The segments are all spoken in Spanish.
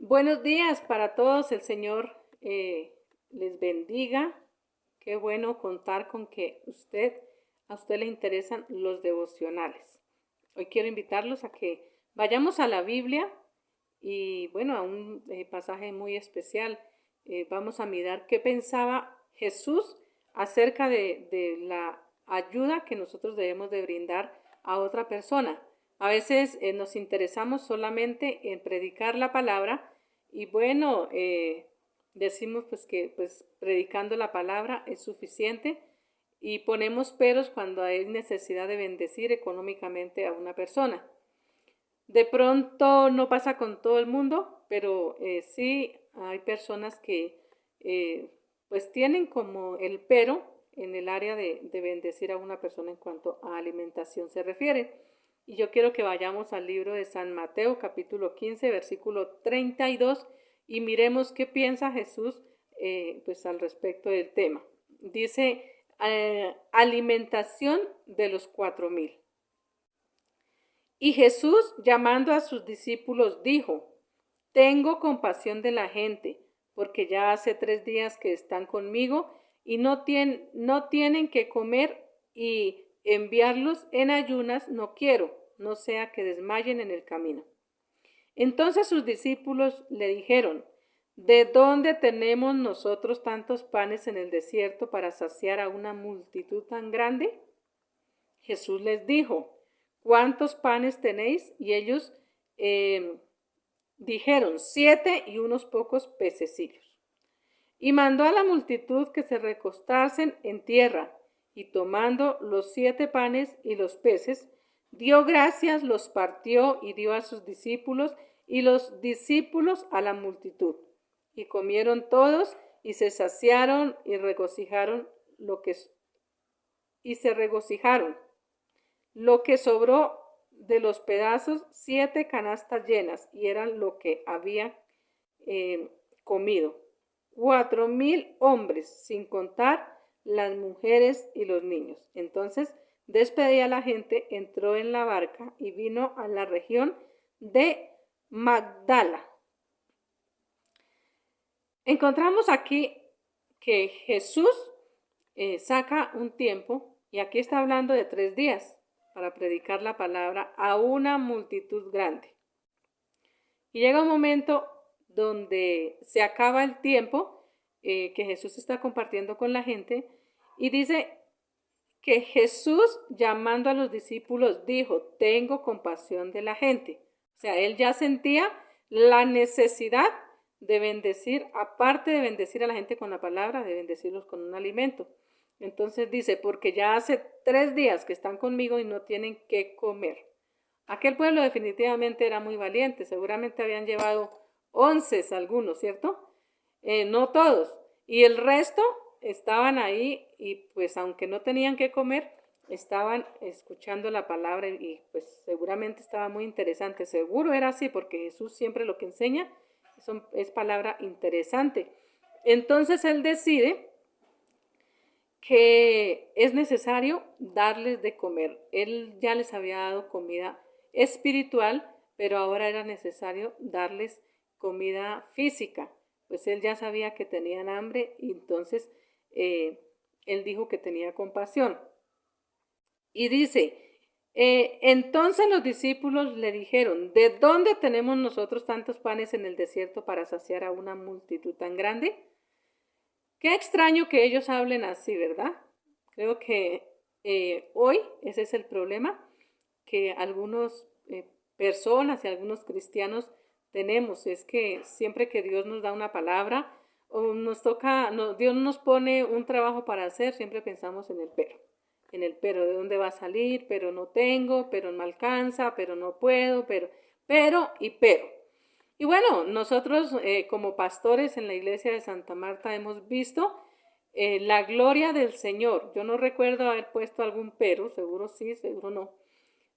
Buenos días para todos, el Señor les bendiga. Qué bueno contar con que a usted le interesan los devocionales. Hoy quiero invitarlos a que vayamos a la Biblia y bueno, a un pasaje muy especial. Vamos a mirar qué pensaba Jesús acerca de la ayuda que nosotros debemos de brindar a otra persona. A veces nos interesamos solamente en predicar la palabra y bueno, decimos pues que pues predicando la palabra es suficiente y ponemos peros cuando hay necesidad de bendecir económicamente a una persona. De pronto no pasa con todo el mundo, pero sí hay personas que pues tienen como el pero en el área de bendecir a una persona en cuanto a alimentación se refiere. Y yo quiero que vayamos al libro de San Mateo, capítulo 15, versículo 32, y miremos qué piensa Jesús pues al respecto del tema. Dice, alimentación de los 4,000. Y Jesús, llamando a sus discípulos, dijo, tengo compasión de la gente, porque ya hace 3 días que están conmigo y no tienen que comer, y enviarlos en ayunas no quiero, no sea que desmayen en el camino. Entonces sus discípulos le dijeron, ¿de dónde tenemos nosotros tantos panes en el desierto para saciar a una multitud tan grande? Jesús les dijo, ¿cuántos panes tenéis? Y ellos dijeron, 7 y unos pocos pececillos. Y mandó a la multitud que se recostasen en tierra, y tomando los 7 panes y los peces, dio gracias, los partió y dio a sus discípulos, y los discípulos a la multitud. Y comieron todos, y se saciaron, y se regocijaron. Lo que sobró de los pedazos, 7 canastas llenas, y eran lo que había comido. 4,000 hombres, sin contar las mujeres y los niños. Entonces despedía a la gente, entró en la barca y vino a la región de Magdala. Encontramos aquí que Jesús saca un tiempo, y aquí está hablando de 3 días, para predicar la palabra a una multitud grande. Y llega un momento donde se acaba el tiempo que Jesús está compartiendo con la gente, y dice que Jesús, llamando a los discípulos, dijo, tengo compasión de la gente. O sea, él ya sentía la necesidad de bendecir, aparte de bendecir a la gente con la palabra, de bendecirlos con un alimento. Entonces dice, porque ya hace 3 días que están conmigo y no tienen qué comer. Aquel pueblo definitivamente era muy valiente, seguramente habían llevado 11 algunos, ¿cierto? No todos. Y el resto estaban ahí y pues aunque no tenían que comer, estaban escuchando la palabra y pues seguramente estaba muy interesante. Seguro era así porque Jesús siempre lo que enseña es palabra interesante. Entonces él decide que es necesario darles de comer. Él ya les había dado comida espiritual, pero ahora era necesario darles comida física, pues él ya sabía que tenían hambre y entonces él dijo que tenía compasión. Y dice, entonces los discípulos le dijeron, ¿de dónde tenemos nosotros tantos panes en el desierto para saciar a una multitud tan grande? Qué extraño que ellos hablen así, ¿verdad? Creo que hoy ese es el problema que algunas personas y algunos cristianos tenemos, es que siempre que Dios nos da una palabra o Dios nos pone un trabajo para hacer, siempre pensamos en el pero, ¿de dónde va a salir? Pero no tengo, pero no alcanza, pero no puedo, pero. Y bueno, nosotros como pastores en la iglesia de Santa Marta hemos visto la gloria del Señor. Yo no recuerdo haber puesto algún pero, seguro sí, seguro no.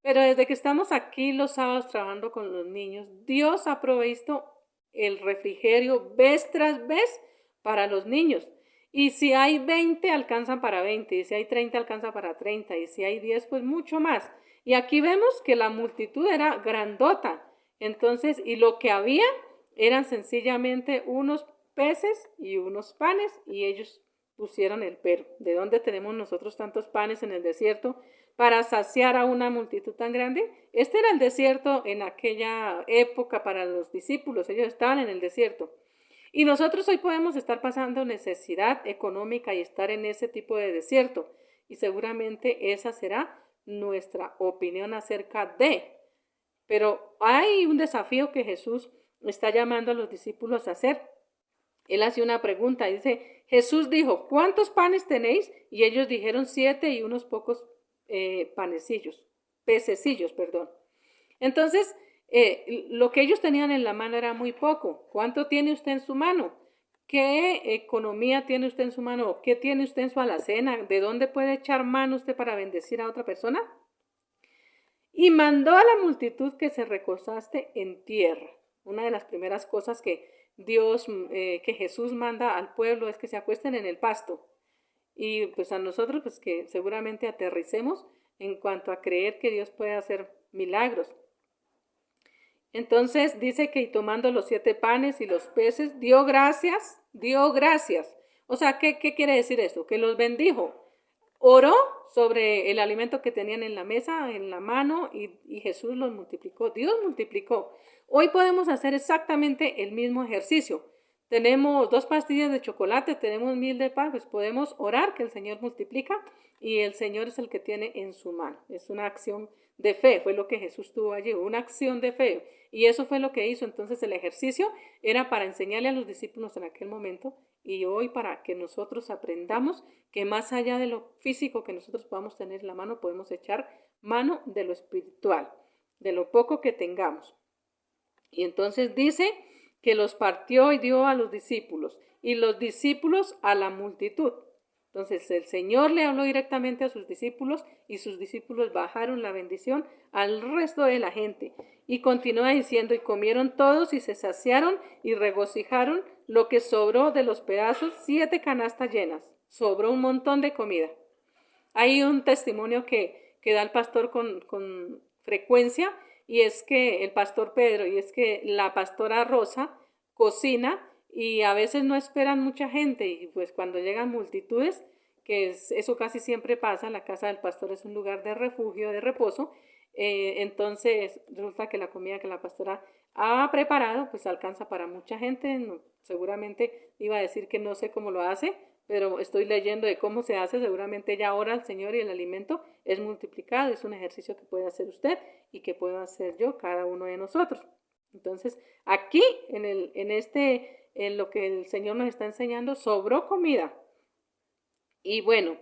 Pero desde que estamos aquí los sábados trabajando con los niños, Dios ha provisto el refrigerio vez tras vez para los niños. Y si hay 20, alcanzan para 20. Y si hay 30, alcanza para 30. Y si hay 10, pues mucho más. Y aquí vemos que la multitud era grandota. Entonces, y lo que había eran sencillamente unos peces y unos panes, y ellos pusieron el pero. ¿De dónde tenemos nosotros tantos panes en el desierto para saciar a una multitud tan grande? Este era el desierto en aquella época para los discípulos, ellos estaban en el desierto. Y nosotros hoy podemos estar pasando necesidad económica y estar en ese tipo de desierto. Y seguramente esa será nuestra opinión acerca de. Pero hay un desafío que Jesús está llamando a los discípulos a hacer. Él hace una pregunta, dice, Jesús dijo, ¿cuántos panes tenéis? Y ellos dijeron 7 y unos pocos pececillos, perdón. Entonces, lo que ellos tenían en la mano era muy poco. ¿Cuánto tiene usted en su mano? ¿Qué economía tiene usted en su mano? ¿Qué tiene usted en su alacena? ¿De dónde puede echar mano usted para bendecir a otra persona? Y mandó a la multitud que se recostaste en tierra. Una de las primeras cosas que que Jesús manda al pueblo es que se acuesten en el pasto. Y pues a nosotros, pues que seguramente aterricemos en cuanto a creer que Dios puede hacer milagros. Entonces dice que y tomando los 7 panes y los peces, dio gracias, dio gracias. O sea, ¿qué quiere decir esto? Que los bendijo. Oró sobre el alimento que tenían en la mesa, en la mano, y Jesús los multiplicó. Dios multiplicó. Hoy podemos hacer exactamente el mismo ejercicio. Tenemos 2 pastillas de chocolate, tenemos 1000 de pan, pues podemos orar que el Señor multiplica y el Señor es el que tiene en su mano. Es una acción de fe, fue lo que Jesús tuvo allí, una acción de fe. Y eso fue lo que hizo. Entonces el ejercicio era para enseñarle a los discípulos en aquel momento y hoy para que nosotros aprendamos que más allá de lo físico que nosotros podamos tener en la mano, podemos echar mano de lo espiritual, de lo poco que tengamos. Y entonces dice que los partió y dio a los discípulos, y los discípulos a la multitud. Entonces el Señor le habló directamente a sus discípulos y sus discípulos bajaron la bendición al resto de la gente. Y continúa diciendo, y comieron todos y se saciaron y regocijaron lo que sobró de los pedazos, 7 canastas llenas. Sobró un montón de comida. Hay un testimonio que da el pastor con frecuencia, y es que el pastor Pedro, y es que la pastora Rosa cocina y a veces no esperan mucha gente, y pues cuando llegan multitudes, eso casi siempre pasa, la casa del pastor es un lugar de refugio, de reposo, entonces resulta que la comida que la pastora ha preparado pues alcanza para mucha gente. No, seguramente iba a decir que no sé cómo lo hace, pero estoy leyendo de cómo se hace. Seguramente ella ora al Señor y el alimento es multiplicado. Es un ejercicio que puede hacer usted y que puedo hacer yo, cada uno de nosotros. Entonces, aquí en lo que el Señor nos está enseñando, sobró comida. Y bueno,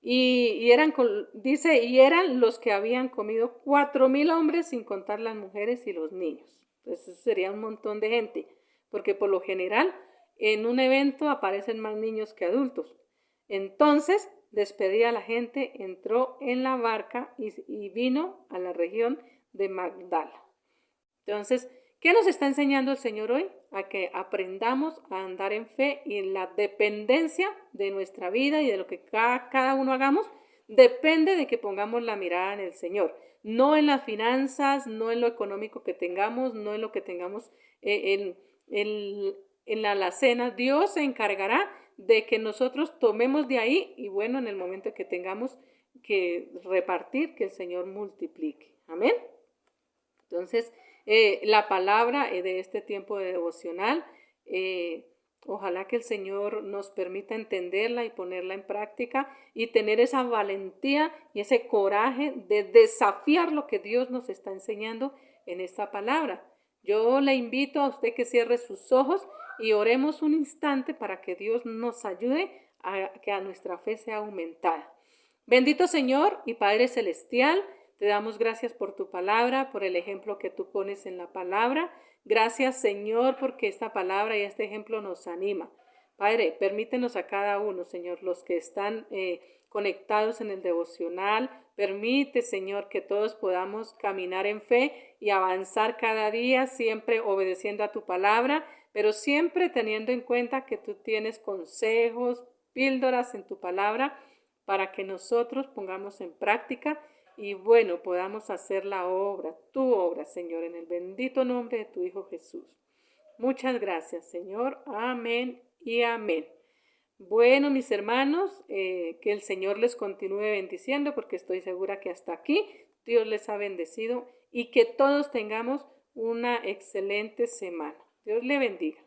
dice, y eran los que habían comido 4000 hombres, sin contar las mujeres y los niños. Entonces, eso sería un montón de gente, porque por lo general en un evento aparecen más niños que adultos. Entonces, despedida a la gente, entró en la barca y vino a la región de Magdala. Entonces, ¿qué nos está enseñando el Señor hoy? A que aprendamos a andar en fe y en la dependencia de nuestra vida y de lo que cada uno hagamos, depende de que pongamos la mirada en el Señor. No en las finanzas, no en lo económico que tengamos, no en lo que tengamos en la alacena. Dios se encargará de que nosotros tomemos de ahí y bueno, en el momento que tengamos que repartir, que el Señor multiplique. Amén. Entonces, la palabra de este tiempo de devocional, ojalá que el Señor nos permita entenderla y ponerla en práctica y tener esa valentía y ese coraje de desafiar lo que Dios nos está enseñando en esta palabra. Yo le invito a usted que cierre sus ojos y oremos un instante para que Dios nos ayude a que nuestra fe sea aumentada. Bendito Señor y Padre Celestial, te damos gracias por tu palabra, por el ejemplo que tú pones en la palabra. Gracias, Señor, porque esta palabra y este ejemplo nos anima. Padre, permítenos a cada uno, Señor, los que están conectados en el devocional. Permite, Señor, que todos podamos caminar en fe y avanzar cada día, siempre obedeciendo a tu palabra, pero siempre teniendo en cuenta que tú tienes consejos, píldoras en tu palabra para que nosotros pongamos en práctica y bueno, podamos hacer la obra, tu obra, Señor, en el bendito nombre de tu Hijo Jesús. Muchas gracias, Señor. Amén y amén. Bueno, mis hermanos, que el Señor les continúe bendiciendo porque estoy segura que hasta aquí Dios les ha bendecido y que todos tengamos una excelente semana. Dios le bendiga.